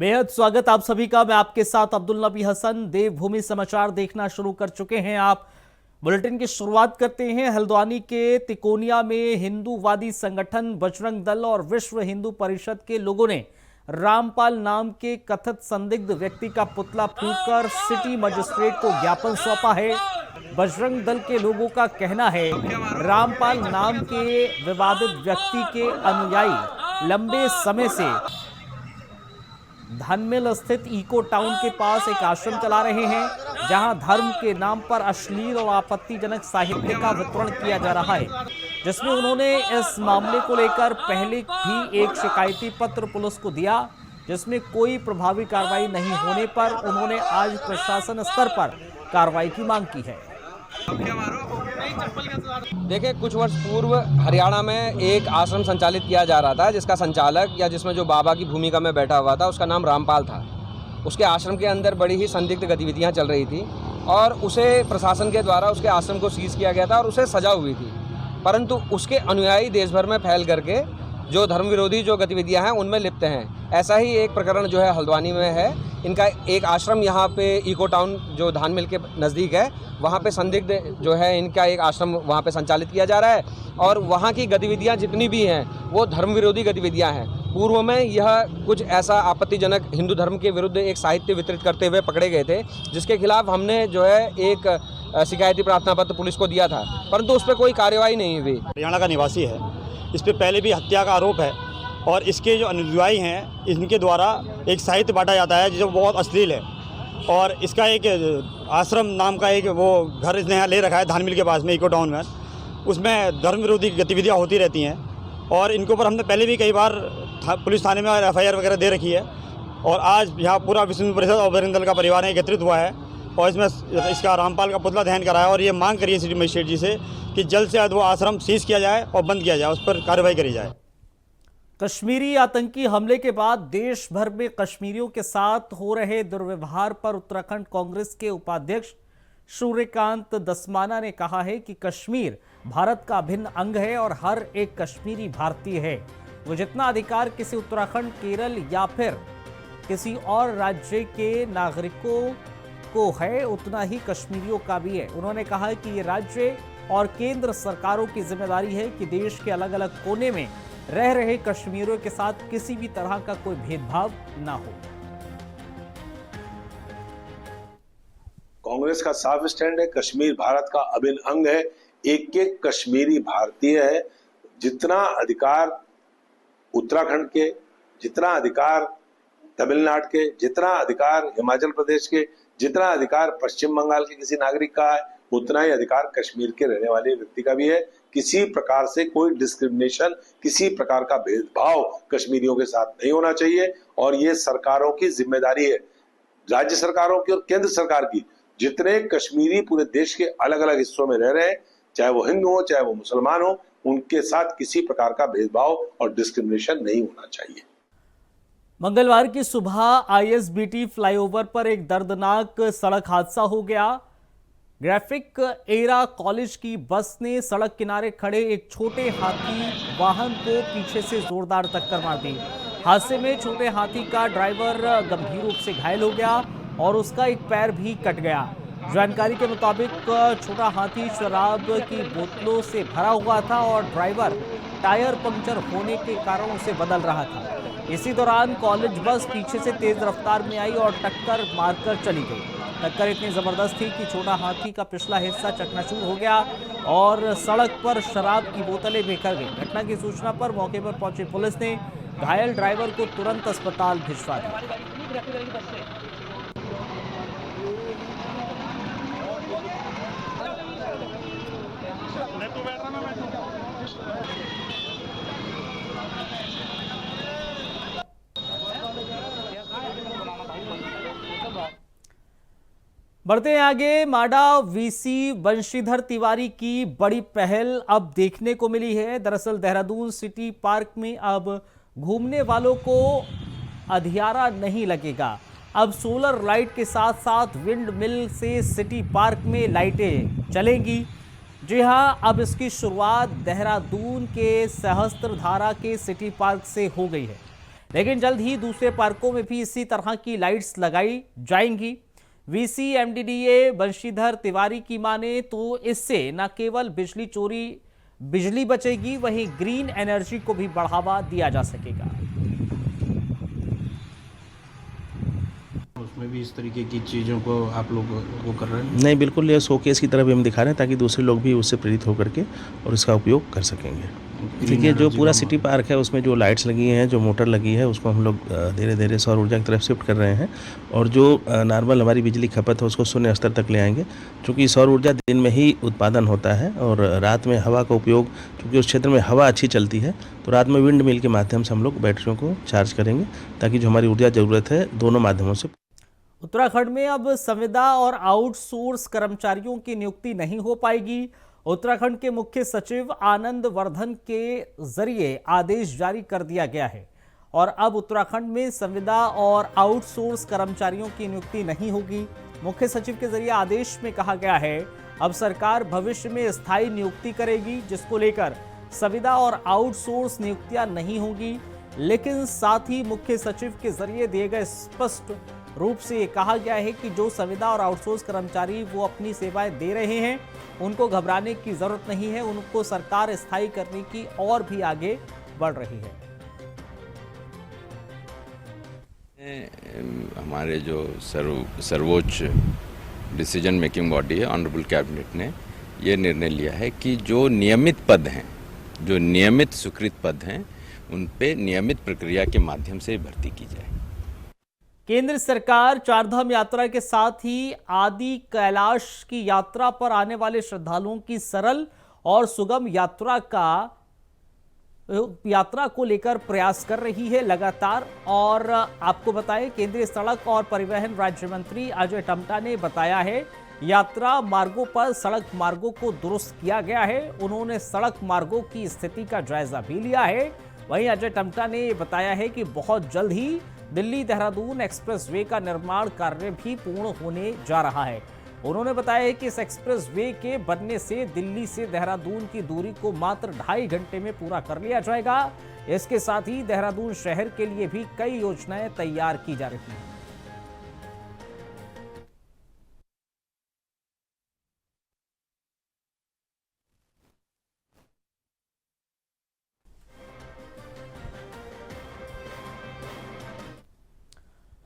बेहद स्वागत आप सभी का। मैं आपके साथ अब्दुल नबी हसन। देवभूमि समाचार देखना शुरू कर चुके हैं आप। बुलेटिन की शुरुआत करते हैं। हल्द्वानी के तिकोनिया में हिंदूवादी संगठन बजरंग दल और विश्व हिंदू परिषद के लोगों ने रामपाल नाम के कथित संदिग्ध व्यक्ति का पुतला फूंककर सिटी मजिस्ट्रेट को ज्ञापन सौंपा है। बजरंग दल के लोगों का कहना है रामपाल नाम के विवादित व्यक्ति के अनुयायी लंबे समय से धनमिल स्थित इको टाउन के पास एक आश्रम चला रहे हैं, जहां धर्म के नाम पर अश्लील और आपत्तिजनक साहित्य का वितरण किया जा रहा है, जिसमें उन्होंने इस मामले को लेकर पहले भी एक शिकायती पत्र पुलिस को दिया, जिसमें कोई प्रभावी कार्रवाई नहीं होने पर उन्होंने आज प्रशासन स्तर पर कार्रवाई की मांग की है। देखिए, कुछ वर्ष पूर्व हरियाणा में एक आश्रम संचालित किया जा रहा था, जिसका संचालक या जिसमें जो बाबा की भूमिका में बैठा हुआ था उसका नाम रामपाल था। उसके आश्रम के अंदर बड़ी ही संदिग्ध गतिविधियां चल रही थी और उसे प्रशासन के द्वारा उसके आश्रम को सीज किया गया था और उसे सजा हुई थी। परंतु उसके अनुयायी देश भर में फैल करके जो धर्म विरोधी जो गतिविधियां हैं उनमें लिप्त हैं। ऐसा ही एक प्रकरण जो है हल्द्वानी में है। इनका एक आश्रम यहाँ पे इको टाउन जो धान मिल के नज़दीक है, वहाँ पे संदिग्ध जो है इनका एक आश्रम वहाँ पे संचालित किया जा रहा है और वहाँ की गतिविधियाँ जितनी भी हैं वो धर्म विरोधी गतिविधियाँ हैं। पूर्व में यह कुछ ऐसा आपत्तिजनक हिंदू धर्म के विरुद्ध एक साहित्य वितरित करते हुए पकड़े गए थे, जिसके खिलाफ हमने जो है एक शिकायती प्रार्थना पत्र पुलिस को दिया था, परंतु उस पर कोई कार्यवाही नहीं हुई। हरियाणा का निवासी है, इस पर पहले भी हत्या का आरोप है और इसके जो अनुयायी हैं इनके द्वारा एक साहित्य बांटा जाता है जो बहुत अश्लील है। और इसका एक आश्रम नाम का एक वो घर इसने यहाँ ले रखा है धानमिल के पास में इको टाउन में, उसमें धर्म विरोधी गतिविधियाँ होती रहती हैं और इनके ऊपर हमने पहले भी कई बार पुलिस थाने में FIR वगैरह दे रखी है। और आज यहाँ पूरा विश्व हिंदू परिषद और बजरंग दल का परिवार एकत्रित हुआ है और इसमें इसका रामपाल का पुतला दहन कराया और ये मांग करी है सिटी मजिस्ट्रेट जी से कि जल्द से जल्द वो आश्रम सीज किया जाए और बंद किया जाए, उस पर कार्रवाई करी जाए। कश्मीरी आतंकी हमले के बाद देश भर में कश्मीरियों के साथ हो रहे दुर्व्यवहार पर उत्तराखंड कांग्रेस के उपाध्यक्ष सूर्यकांत दसमाना ने कहा है कि कश्मीर भारत का अभिन्न अंग है और हर एक कश्मीरी भारतीय है। वो जितना अधिकार किसी उत्तराखंड, केरल या फिर किसी और राज्य के नागरिकों को है, उतना ही कश्मीरियों का भी है। उन्होंने कहा कि ये राज्य और केंद्र सरकारों की जिम्मेदारी है कि देश के अलग अलग कोने में रह रहे कश्मीरियों के साथ किसी भी तरह का कोई भेदभाव ना हो। कांग्रेस का साफ स्टैंड है, कश्मीर भारत का अभिन्न अंग है, एक एक कश्मीरी भारतीय है। जितना अधिकार उत्तराखंड के, जितना अधिकार तमिलनाडु के, जितना अधिकार हिमाचल प्रदेश के, जितना अधिकार पश्चिम बंगाल के किसी नागरिक का है, उतना ही अधिकार कश्मीर के रहने वाले व्यक्ति का भी है। किसी प्रकार से कोई डिस्क्रिमिनेशन, किसी प्रकार का भेदभाव कश्मीरियों के साथ नहीं होना चाहिए और ये सरकारों की जिम्मेदारी है, राज्य सरकारों की और केंद्र सरकार की। जितने कश्मीरी पूरे देश के अलग अलग हिस्सों में रह रहे हैं, चाहे वो हिंदू हो चाहे वो मुसलमान हो, उनके साथ किसी प्रकार का भेदभाव और डिस्क्रिमिनेशन नहीं होना चाहिए। मंगलवार की सुबह ISBT फ्लाईओवर पर एक दर्दनाक सड़क हादसा हो गया। ग्राफिक एरा कॉलेज की बस ने सड़क किनारे खड़े एक छोटे हाथी वाहन को पीछे से जोरदार टक्कर मार दी। हादसे में छोटे हाथी का ड्राइवर गंभीर रूप से घायल हो गया और उसका एक पैर भी कट गया। जानकारी के मुताबिक छोटा हाथी शराब की बोतलों से भरा हुआ था और ड्राइवर टायर पंक्चर होने के कारण उसे बदल रहा था। इसी दौरान कॉलेज बस पीछे से तेज रफ्तार में आई और टक्कर मारकर चली गई। टक्कर इतनी जबरदस्त थी कि छोटा हाथी का पिछला हिस्सा चकनाचूर हो गया और सड़क पर शराब की बोतलें बिखर गई। घटना की सूचना पर मौके पर पहुंची पुलिस ने घायल ड्राइवर को तुरंत अस्पताल भिजवा दिया। बढ़ते हैं आगे। माडा VC बंशीधर तिवारी की बड़ी पहल अब देखने को मिली है। दरअसल देहरादून सिटी पार्क में अब घूमने वालों को अंधियारा नहीं लगेगा। अब सोलर लाइट के साथ साथ विंड मिल से सिटी पार्क में लाइटें चलेंगी। जी हां, अब इसकी शुरुआत देहरादून के सहस्त्रधारा के सिटी पार्क से हो गई है। लेकिन जल्द ही दूसरे पार्कों में भी इसी तरह की लाइट्स लगाई जाएंगी। वीसी एमडीडीए बंशीधर तिवारी की माने तो इससे न केवल बिजली बचेगी, वहीं ग्रीन एनर्जी को भी बढ़ावा दिया जा सकेगा। उसमें भी इस तरीके की चीज़ों को आप लोग वो कर रहे हैं? नहीं, बिल्कुल ये शोकेस की तरफ हम दिखा रहे हैं ताकि दूसरे लोग भी उससे प्रेरित होकर के और इसका उपयोग कर सकेंगे। देखिए जो पूरा सिटी पार्क है उसमें जो लाइट्स लगी हैं, जो मोटर लगी है, उसको हम लोग धीरे धीरे सौर ऊर्जा की तरफ शिफ्ट कर रहे हैं और जो नॉर्मल हमारी बिजली खपत है उसको शून्य स्तर तक ले आएंगे। चूँकि सौर ऊर्जा दिन में ही उत्पादन होता है और रात में हवा का उपयोग, चूँकि उस क्षेत्र में हवा अच्छी चलती है तो रात में विंड मिल के माध्यम से हम लोग बैटरियों को चार्ज करेंगे ताकि जो हमारी ऊर्जा ज़रूरत है दोनों माध्यमों से। उत्तराखंड में अब संविदा और आउटसोर्स कर्मचारियों की नियुक्ति नहीं हो पाएगी। उत्तराखंड के मुख्य सचिव आनंद वर्धन के जरिए आदेश जारी कर दिया गया है और अब उत्तराखंड में संविदा और आउटसोर्स कर्मचारियों की नियुक्ति नहीं होगी। मुख्य सचिव के जरिए आदेश में कहा गया है अब सरकार भविष्य में स्थायी नियुक्ति करेगी, जिसको लेकर संविदा और आउटसोर्स नियुक्तियां नहीं होंगी। लेकिन साथ ही मुख्य सचिव के जरिए दिए गए स्पष्ट रूप से कहा गया है कि जो संविदा और आउटसोर्स कर्मचारी वो अपनी सेवाएं दे रहे हैं उनको घबराने की जरूरत नहीं है, उनको सरकार स्थायी करने की और भी आगे बढ़ रही है। हमारे जो सर्वोच्च डिसीजन मेकिंग बॉडी है, ऑनरेबल कैबिनेट ने ये निर्णय लिया है कि जो नियमित पद हैं, जो नियमित स्वीकृत पद हैं, उन पे नियमित प्रक्रिया के माध्यम से भर्ती की जाए। केंद्र सरकार चारधाम यात्रा के साथ ही आदि कैलाश की यात्रा पर आने वाले श्रद्धालुओं की सरल और सुगम यात्रा को लेकर प्रयास कर रही है लगातार। और आपको बताएं, केंद्रीय सड़क और परिवहन राज्य मंत्री अजय टम्टा ने बताया है यात्रा मार्गों पर सड़क मार्गों को दुरुस्त किया गया है। उन्होंने सड़क मार्गों की स्थिति का जायजा भी लिया है। वहीं अजय टम्टा ने बताया है कि बहुत जल्द ही दिल्ली देहरादून एक्सप्रेसवे का निर्माण कार्य भी पूर्ण होने जा रहा है। उन्होंने बताया है कि इस एक्सप्रेसवे के बनने से दिल्ली से देहरादून की दूरी को मात्र 2.5 घंटे में पूरा कर लिया जाएगा। इसके साथ ही देहरादून शहर के लिए भी कई योजनाएं तैयार की जा रही हैं।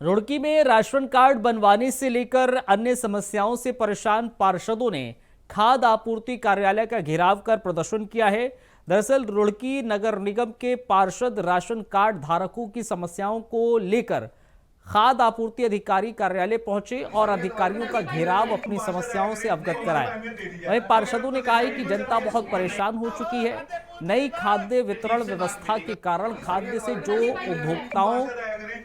रुड़की में राशन कार्ड बनवाने से लेकर अन्य समस्याओं से परेशान पार्षदों ने खाद्य आपूर्ति कार्यालय का घेराव कर प्रदर्शन किया है। दरअसल रुड़की नगर निगम के पार्षद राशन कार्ड धारकों की समस्याओं को लेकर खाद्य आपूर्ति अधिकारी कार्यालय पहुंचे और अधिकारियों का घेराव अपनी समस्याओं से अवगत कराया। वहीं पार्षदों ने कहा है कि जनता बहुत परेशान हो चुकी है। नई खाद्य वितरण व्यवस्था के कारण खाद्य से जो उपभोक्ताओं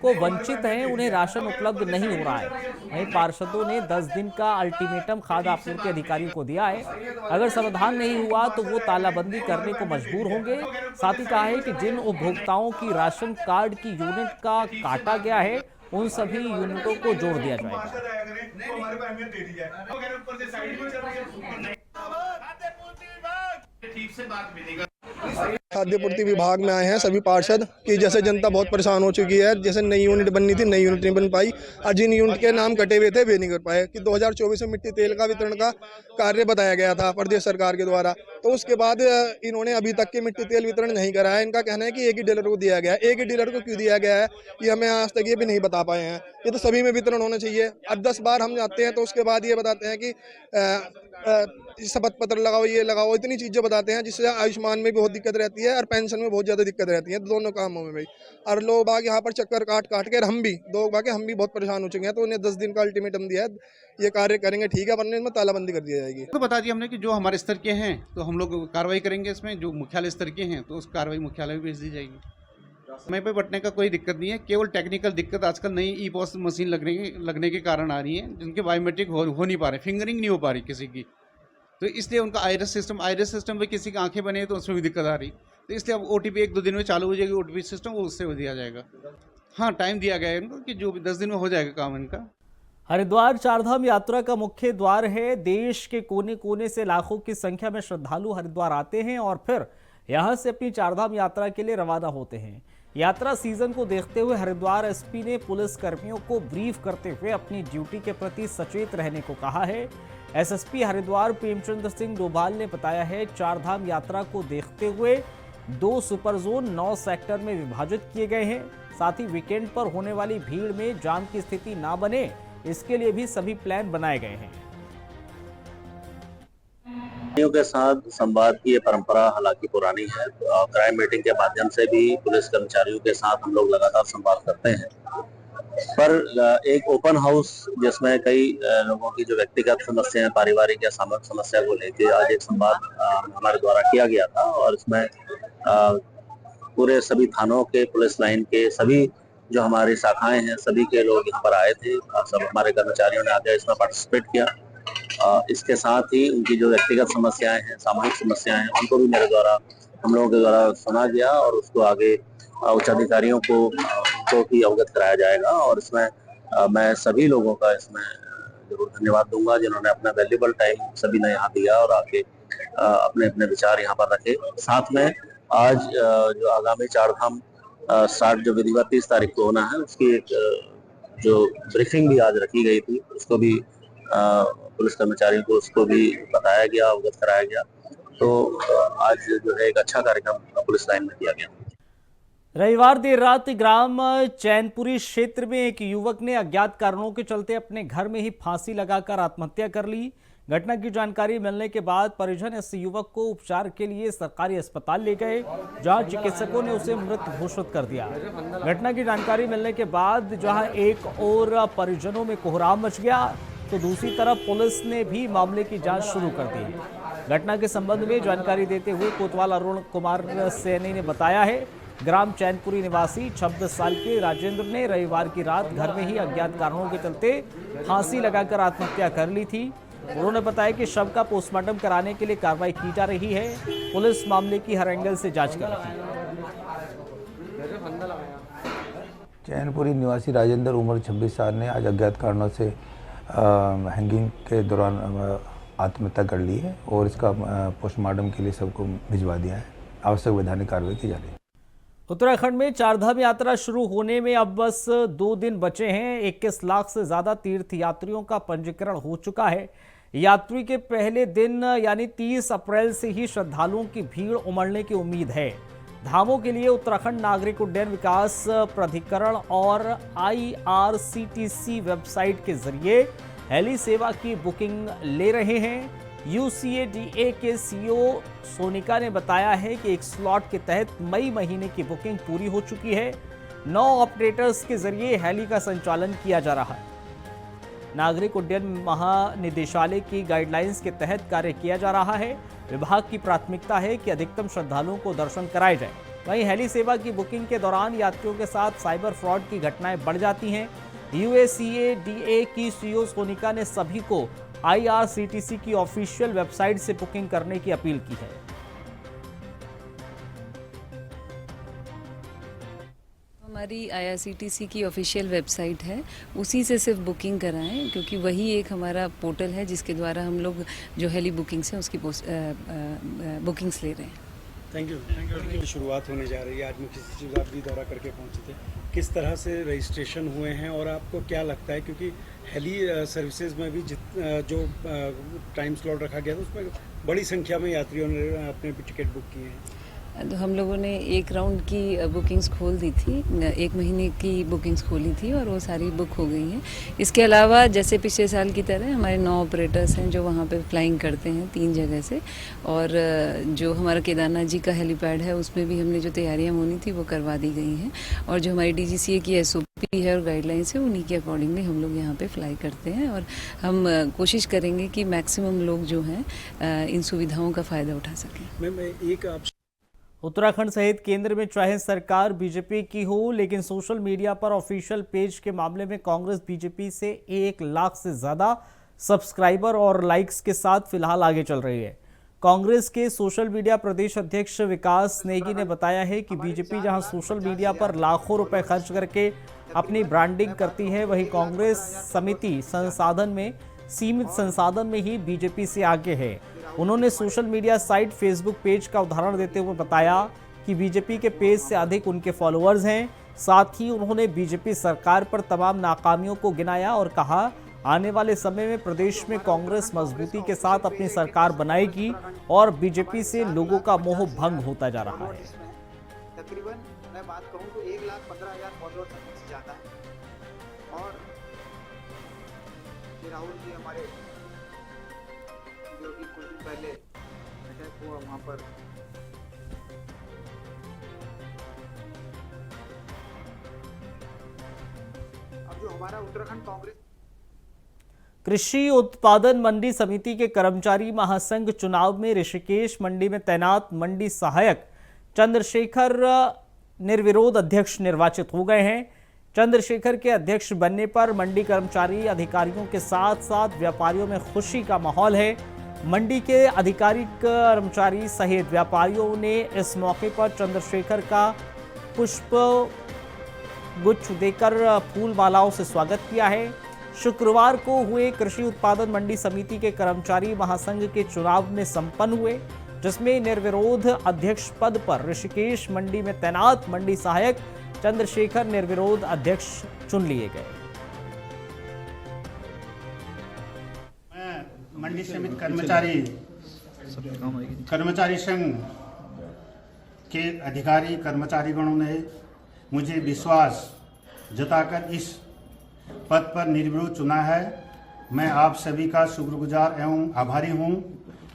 को वंचित हैं उन्हें राशन उपलब्ध नहीं हो रहा है। वहीं पार्षदों ने 10 दिन का अल्टीमेटम खाद्य आपूर्ति अधिकारियों को दिया है। अगर समाधान नहीं हुआ तो वो तालाबंदी करने को मजबूर होंगे। साथ ही कहा है कि जिन उपभोक्ताओं की राशन कार्ड की यूनिट का काटा गया है उन सभी यूनिटों को जोड़ दिया जाएगा। खाद्य पूर्ति विभाग में आए हैं सभी पार्षद कि जैसे जनता बहुत परेशान हो चुकी है। जैसे नई यूनिट बननी थी, नई यूनिट नहीं बन पाई और जिन यूनिट के नाम कटे हुए थे वे नहीं कर पाए। कि 2024 में मिट्टी तेल का वितरण का कार्य बताया गया था प्रदेश सरकार के द्वारा, तो उसके बाद इन्होंने अभी तक के मिट्टी तेल वितरण नहीं कराया। इनका कहना है कि एक ही डीलर को दिया गया है। एक ही डीलर को क्यों दिया गया है ये हमें आज तक ये भी नहीं बता पाए हैं। ये तो सभी में वितरण होना चाहिए। अब 10 बार हम जाते हैं तो उसके बाद ये बताते हैं कि शपथ पत्र लगाओ, ये लगाओ, इतनी चीजें बताते हैं जिससे आयुष्मान में बहुत दिक्कत रहती है और पेंशन में बहुत ज्यादा दिक्कत रहती है, दोनों कामों में भाई। और लोग बाग यहाँ पर चक्कर काट के हम भी बहुत परेशान हो चुके हैं। तो उन्हें 10 दिन का अल्टीमेटम दिया है, ये कार्य करेंगे ठीक है, वरना इसमें तालाबंदी कर दी जाएगी। तो बता दिया हमने कि जो हमारे स्तर के हैं तो हम लोग कार्रवाई करेंगे इसमें, जो मुख्यालय स्तर के हैं तो उस कार्रवाई मुख्यालय में भेज दी जाएगी। समय पे बटने का कोई दिक्कत नहीं है, केवल टेक्निकल दिक्कत आजकल नई ई-पॉस मशीन लगने के कारण आ रही है, जिनके बायोमेट्रिक हो नहीं पा रहे, फिंगरिंग नहीं हो पा रही किसी की। तो इसलिए उनका आइरिस सिस्टम में किसी की आंखें बने तो उसमें भी दिक्कत आ रही। तो इसलिए अब ओटीपी 1-2 दिन में चालू हो जाएगी, ओटीपी सिस्टम वो उससे दिया जाएगा। हाँ, टाइम दिया गया है इनको कि जो 10 दिन में हो जाएगा काम इनका। हरिद्वार चारधाम यात्रा का मुख्य द्वार है। देश के कोने कोने से लाखों की संख्या में श्रद्धालु हरिद्वार आते हैं और फिर यहां से अपनी चारधाम यात्रा के लिए रवाना होते हैं। यात्रा सीजन को देखते हुए हरिद्वार एसपी ने पुलिस कर्मियों को ब्रीफ करते हुए अपनी ड्यूटी के प्रति सचेत रहने को कहा है। एसएसपी हरिद्वार प्रेमचंद्र सिंह डोभाल ने बताया है, चारधाम यात्रा को देखते हुए 2 सुपर जोन 9 सेक्टर में विभाजित किए गए हैं। साथ ही वीकेंड पर होने वाली भीड़ में जाम की स्थिति ना बने, इसके लिए भी सभी प्लान बनाए गए हैं। के साथ संवाद की ये परंपरा हालांकि पुरानी है। क्राइम मीटिंग के माध्यम से भी पुलिस कर्मचारियों के साथ हम लोग लगातार संवाद करते हैं, पर एक ओपन हाउस जिसमें कई लोगों की जो व्यक्तिगत समस्या है, पारिवारिक या सामाजिक समस्या को लेकर आज एक संवाद हमारे द्वारा किया गया था और इसमें पूरे सभी थानों के, पुलिस लाइन के सभी जो हमारी शाखाएं हैं, सभी के लोग यहाँ पर आए थे। सब हमारे कर्मचारियों ने आगे इसमें पार्टिसिपेट किया। इसके साथ ही उनकी जो व्यक्तिगत समस्याएं हैं, सामूहिक समस्याएं हैं, उनको भी मेरे द्वारा, हम लोगों के द्वारा सुना गया और उसको आगे उच्च अधिकारियों को भी अवगत कराया जाएगा। और इसमें मैं सभी लोगों का इसमें जरूर धन्यवाद दूंगा जिन्होंने अपना वैल्यूएबल टाइम सभी ने यहाँ दिया और आके अपने अपने विचार यहाँ पर रखे। साथ में आज जो आगामी चारधाम स्टार्ट जो विधिवत 30 तारीख को होना है, उसकी एक जो ब्रीफिंग भी आज रखी गई थी, उसको भी पुलिस कर्मचारियों को उसको भी बताया गया, अवगत कराया गया। तो आज जो है एक अच्छा कार्यक्रम पुलिस लाइन में किया गया। रविवार देर रात ग्राम चैनपुरी क्षेत्र में एक युवक ने अज्ञात कारणों के चलते अपने घर में ही फांसी लगाकर आत्महत्या कर ली। घटना की जानकारी मिलने के बाद परिजन इस युवक को उपचार के लिए सरकारी अस्पताल ले गए, जहां चिकित्सकों ने उसे मृत घोषित कर दिया। घटना की जानकारी मिलने के बाद जहां एक और परिजनों में कोहराम मच गया, तो दूसरी तरफ पुलिस ने भी मामले की जांच शुरू कर दी। घटना के संबंध में जानकारी देते हुए कोतवाल अरुण कुमार सैनी ने बताया है, ग्राम चैनपुरी निवासी 26 साल के राजेंद्र ने रविवार की रात घर में ही अज्ञात कारणों के चलते फांसी लगाकर आत्महत्या कर ली थी। उन्होंने बताया कि शव का पोस्टमार्टम कराने के लिए कार्रवाई की जा रही है। पुलिस मामले की हर एंगल से जांच कर रही है। चैनपुरी निवासी राजेंद्र उम्र 26 साल ने आज अज्ञात कारणों से हैंगिंग के दौरान आत्महत्या कर ली है और इसका पोस्टमार्टम के लिए सबको भिजवा दिया है। आवश्यक वैधानिक कार्रवाई की जा रही है। उत्तराखंड में चारधाम यात्रा शुरू होने में अब बस 2 दिन बचे हैं। 21 लाख से ज्यादा तीर्थ यात्रियों का पंजीकरण हो चुका है। यात्री के पहले दिन यानी 30 अप्रैल से ही श्रद्धालुओं की भीड़ उमड़ने की उम्मीद है। धामों के लिए उत्तराखंड नागरिक उड्डयन विकास प्राधिकरण और IRCTC वेबसाइट के जरिए हेली सेवा की बुकिंग ले रहे हैं। UCADA के CEO सोनिका ने बताया है कि एक स्लॉट के तहत मई महीने की बुकिंग पूरी हो चुकी है। 9 ऑपरेटर्स के जरिए हेली का संचालन किया जा रहा है। नागरिक उड्डयन महानिदेशालय की गाइडलाइंस के तहत कार्य किया जा रहा है। विभाग की प्राथमिकता है कि अधिकतम श्रद्धालुओं को दर्शन कराए जाए। वहीं हेली सेवा की बुकिंग के दौरान यात्रियों के साथ साइबर फ्रॉड की घटनाएं बढ़ जाती हैं। UCADA की CEO सोनिका ने सभी को IRCTC की ऑफिशियल वेबसाइट से बुकिंग करने की अपील की है। हमारी IRCTC की ऑफिशियल वेबसाइट है, उसी से सिर्फ बुकिंग कराएं, क्योंकि वही एक हमारा पोर्टल है जिसके द्वारा हम लोग जो हेली बुकिंग्स हैं उसकी बुकिंग्स ले रहे हैं। Thank you. शुरुआत होने जा रही है। आज मुख्य सचिव आप भी दौरा करके पहुंचे थे, किस तरह से रजिस्ट्रेशन हुए हैं और आपको क्या लगता है, क्योंकि हेली सर्विसेज में भी जो टाइम स्लॉट रखा गया था उसमें बड़ी संख्या में यात्रियों ने अपने टिकट बुक किए हैं। तो हम लोगों ने एक राउंड की बुकिंग्स खोल दी थी, 1 महीने की बुकिंग्स खोली थी और वो सारी बुक हो गई हैं। इसके अलावा जैसे पिछले साल की तरह हमारे 9 ऑपरेटर्स हैं जो वहाँ पे फ्लाइंग करते हैं 3 जगह से, और जो हमारा केदारनाथ जी का हेलीपैड है उसमें भी हमने जो तैयारियाँ होनी थी वो करवा दी गई हैं। और जो हमारी DGCA की SOP है और गाइडलाइंस है उन्हीं के अकॉर्डिंगली हम लोग यहाँ पे फ्लाई करते हैं और हम कोशिश करेंगे कि मैक्सिमम लोग जो हैं इन सुविधाओं का फ़ायदा उठा सकें। मैं एक आप उत्तराखंड सहित केंद्र में चाहे सरकार बीजेपी की हो, लेकिन सोशल मीडिया पर ऑफिशियल पेज के मामले में कांग्रेस बीजेपी से 1 लाख से ज्यादा सब्सक्राइबर और लाइक्स के साथ फिलहाल आगे चल रही है। कांग्रेस के सोशल मीडिया प्रदेश अध्यक्ष विकास नेगी ने बताया है कि बीजेपी जहां सोशल मीडिया पर लाखों रुपए खर्च करके अपनी ब्रांडिंग करती है, वहीं कांग्रेस समिति सीमित संसाधन में ही बीजेपी से आगे है। उन्होंने social media site Facebook page का उदाहरण देते हुए बताया कि जबकि बीजेपी के पेज से अधिक उनके फॉलोअर्स हैं। साथ ही उन्होंने बीजेपी सरकार पर तमाम नाकामियों को गिनाया और कहा आने वाले समय में प्रदेश में कांग्रेस मजबूती के साथ अपनी सरकार बनाएगी और बीजेपी से लोगों का मोह भंग होता जा रहा है। तकरीबन मैं बात कहूं तो 1,15,000 फॉलोअर्स से ज़्यादा है। और राहुल जी हमारे जो कि कुछ दिन पहले अटैक हुआ वहाँ पर, अब जो हमारा उत्तराखंड कांग्रेस कृषि उत्पादन मंडी समिति के कर्मचारी महासंघ चुनाव में ऋषिकेश मंडी में तैनात मंडी सहायक चंद्रशेखर निर्विरोध अध्यक्ष निर्वाचित हो गए हैं। चंद्रशेखर के अध्यक्ष बनने पर मंडी कर्मचारी अधिकारियों के साथ साथ व्यापारियों में खुशी का माहौल है। मंडी के अधिकारी कर्मचारी सहित व्यापारियों ने इस मौके पर चंद्रशेखर का पुष्प गुच्छ देकर फूल मालाओं से स्वागत किया है। शुक्रवार को हुए कृषि उत्पादन मंडी समिति के कर्मचारी महासंघ के चुनाव में संपन्न हुए, जिसमें निर्विरोध अध्यक्ष पद पर ऋषिकेश मंडी में तैनात मंडी सहायक चंद्रशेखर निर्विरोध अध्यक्ष चुन लिए गए। मैं मंडी समिति कर्मचारी संघ के अधिकारी कर्मचारीगणों ने मुझे विश्वास जताकर इस पद पर निर्विरोध चुना है। मैं आप सभी का शुक्रगुजार एवं आभारी हूं।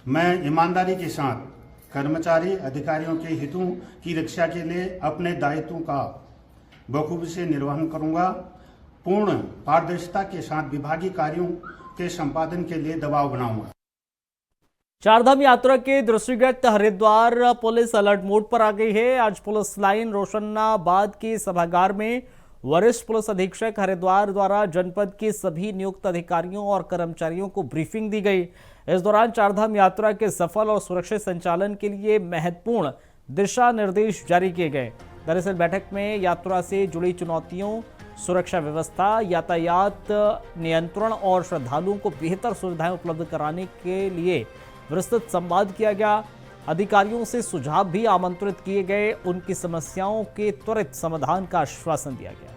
मैं ईमानदारी के साथ कर्मचारी अधिकारियों के हितों की रक्षा के लिए अपने दायित्वों का बखूबी से निर्वहन करूंगा। पूर्ण पारदर्शिता के साथ विभागीय कार्यों के संपादन के लिए दबाव बनाऊंगा। चारधाम यात्रा के दृष्टिगत हरिद्वार पुलिस अलर्ट मोड पर आ गई है। आज पुलिस लाइन रोशनाबाद के सभागार में वरिष्ठ पुलिस अधीक्षक हरिद्वार द्वारा जनपद के सभी नियुक्त अधिकारियों और कर्मचारियों को ब्रीफिंग दी गई। इस दौरान चारधाम यात्रा के सफल और सुरक्षित संचालन के लिए महत्वपूर्ण दिशा निर्देश जारी किए गए। दरअसल बैठक में यात्रा से जुड़ी चुनौतियों, सुरक्षा व्यवस्था, यातायात नियंत्रण और श्रद्धालुओं को बेहतर सुविधाएं उपलब्ध कराने के लिए विस्तृत संवाद किया गया। अधिकारियों से सुझाव भी आमंत्रित किए गए। उनकी समस्याओं के त्वरित समाधान का आश्वासन दिया गया।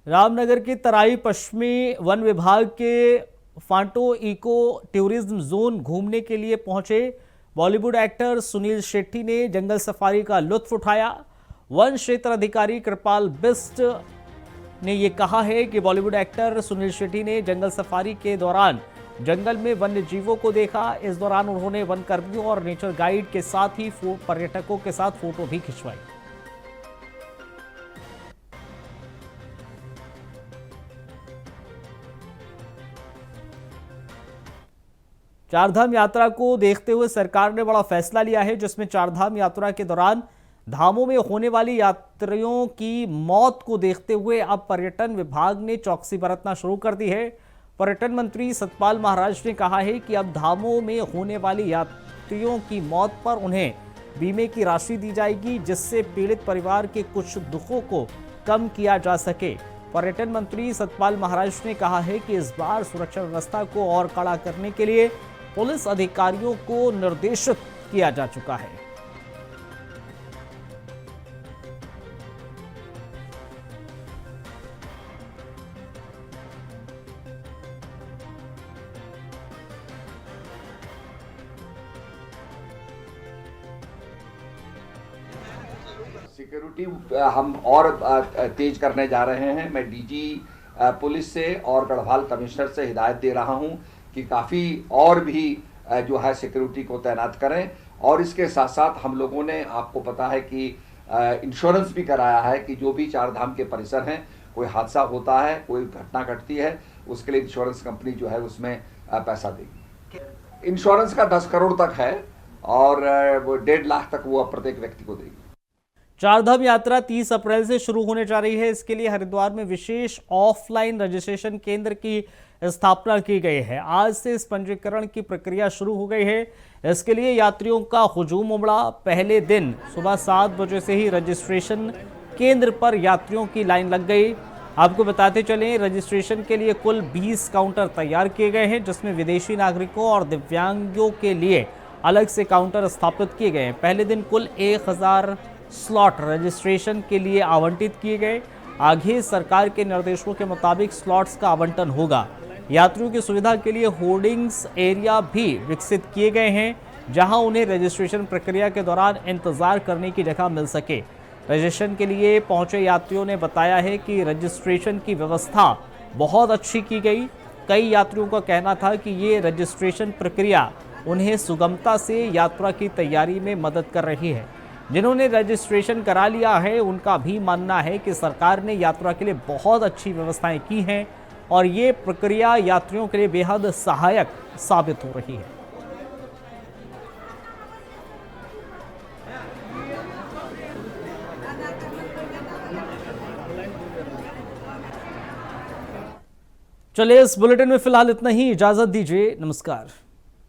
रामनगर के तराई पश्चिमी वन विभाग के फांटो इको टूरिज्म जोन घूमने के लिए पहुंचे बॉलीवुड एक्टर सुनील शेट्टी ने जंगल सफारी का लुत्फ उठाया। वन क्षेत्र अधिकारी कृपाल बिस्ट ने यह कहा है कि बॉलीवुड एक्टर सुनील शेट्टी ने जंगल सफारी के दौरान जंगल में वन्य जीवों को देखा। इस दौरान उन्होंने वन कर्मियों और नेचर गाइड के साथ ही पर्यटकों के साथ फोटो भी खिंचवाई। चारधाम यात्रा को देखते हुए सरकार ने बड़ा फैसला लिया है, जिसमें चारधाम यात्रा के दौरान धामों में होने वाली यात्रियों की मौत को देखते हुए अब पर्यटन विभाग ने चौकसी बरतना शुरू कर दी है। पर्यटन मंत्री सतपाल महाराज ने कहा है कि अब धामों में होने वाली यात्रियों की मौत पर उन्हें बीमे की राशि दी जाएगी, जिससे पीड़ित परिवार के कुछ दुखों को कम किया जा सके। पर्यटन मंत्री सतपाल महाराज ने कहा है कि इस बार सुरक्षा व्यवस्था को और कड़ा करने के लिए पुलिस अधिकारियों को निर्देशित किया जा चुका है। सिक्योरिटी हम और तेज करने जा रहे हैं। मैं डीजी पुलिस से और गढ़वाल कमिश्नर से हिदायत दे रहा हूं कि काफ़ी और भी जो है सिक्योरिटी को तैनात करें। और इसके साथ साथ हम लोगों ने, आपको पता है कि इंश्योरेंस भी कराया है कि जो भी चारधाम के परिसर हैं, कोई हादसा होता है, कोई घटना घटती है, उसके लिए इंश्योरेंस कंपनी जो है उसमें पैसा देगी। इंश्योरेंस का 10 करोड़ तक है और वो 1.5 लाख तक वो प्रत्येक व्यक्ति को देगी। चारधाम यात्रा 30 अप्रैल से शुरू होने जा रही है। इसके लिए हरिद्वार में विशेष ऑफलाइन रजिस्ट्रेशन केंद्र की स्थापना की गई है। आज से इस पंजीकरण की प्रक्रिया शुरू हो गई है। इसके लिए यात्रियों का हुजूम उमड़ा। पहले दिन सुबह 7 बजे से ही रजिस्ट्रेशन केंद्र पर यात्रियों की लाइन लग गई। आपको बताते चलें, रजिस्ट्रेशन के लिए कुल 20 काउंटर तैयार किए गए हैं, जिसमें विदेशी नागरिकों और दिव्यांगों के लिए अलग से काउंटर स्थापित किए गए हैं। पहले दिन कुल 1000 स्लॉट रजिस्ट्रेशन के लिए आवंटित किए गए। आगे सरकार के निर्देशों के मुताबिक स्लॉट्स का आवंटन होगा। यात्रियों की सुविधा के लिए होर्डिंग्स एरिया भी विकसित किए गए हैं, जहां उन्हें रजिस्ट्रेशन प्रक्रिया के दौरान इंतजार करने की जगह मिल सके। रजिस्ट्रेशन के लिए पहुंचे यात्रियों ने बताया है कि रजिस्ट्रेशन की व्यवस्था बहुत अच्छी की गई। कई यात्रियों का कहना था कि ये रजिस्ट्रेशन प्रक्रिया उन्हें सुगमता से यात्रा की तैयारी में मदद कर रही है। जिन्होंने रजिस्ट्रेशन करा लिया है, उनका भी मानना है कि सरकार ने यात्रा के लिए बहुत अच्छी व्यवस्थाएं की हैं और ये प्रक्रिया यात्रियों के लिए बेहद सहायक साबित हो रही है। चलिए, इस बुलेटिन में फिलहाल इतना ही। इजाजत दीजिए, नमस्कार।